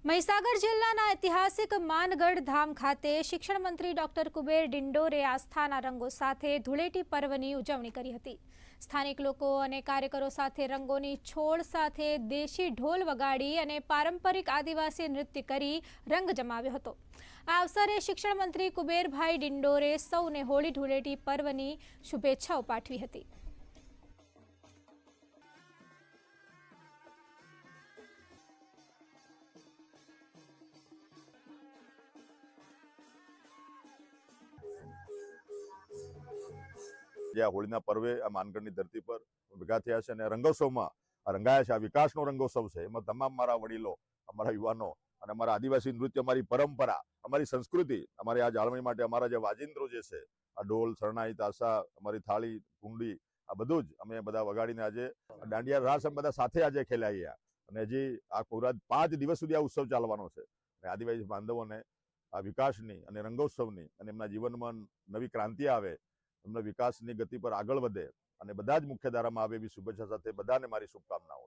મહીસાગર જિલ્લાના ઐતિહાસિક માનગઢ ધામ ખાતે શિક્ષણ મંત્રી ડોક્ટર કુબેર ડિંડોરે આસ્થાના રંગો સાથે ધૂળેટી પર્વની ઉજવણી કરી હતી। સ્થાનિક લોકો અને કાર્યકરો સાથે રંગોની છોડ સાથે દેશી ઢોલ વગાડી અને પારંપરિક આદિવાસી નૃત્ય કરી રંગ જમાવ્યો હતો। આ અવસરે શિક્ષણ મંત્રી કુબેરભાઈ ડિંડોરે સૌને હોળી ધૂળેટી પર્વની શુભેચ્છાઓ પાઠવી હતી। જે હોળીના પર્વે આ માનગઢની ધરતી પર ભેગા થયા છે અને રંગોત્સવમાં રંગાયા છે। આ વિકાસનો રંગોત્સવ છે। એમાં તમામ મારા વડીલો, અમારા યુવાનો અને અમારા આદિવાસી નૃત્ય, અમારી પરંપરા, અમારી સંસ્કૃતિ, અમારી આ જાળવણી માટે અમારા જે વાજિંત્રો જે છે, આ ઢોલ, શરણાઈ, તાસા, અમારી થાળી, કુંડી, આ બધું જ અમે બધા વગાડીને આજે દાંડિયા રાસ અમે બધા સાથે આજે ખેલાયા અને હજી આ પૂરા 5 દિવસ સુધી આ ઉત્સવ ચાલવાનો છે। અને આદિવાસી બાંધવોને આ વિકાસની અને રંગોત્સવની અને એમના જીવનમાં નવી ક્રાંતિ આવે, એમના વિકાસની ગતિ પર આગળ વધે અને બધા જ મુખ્ય ધારામાં આવે એવી શુભેચ્છા સાથે બધાને મારી શુભકામનાઓ।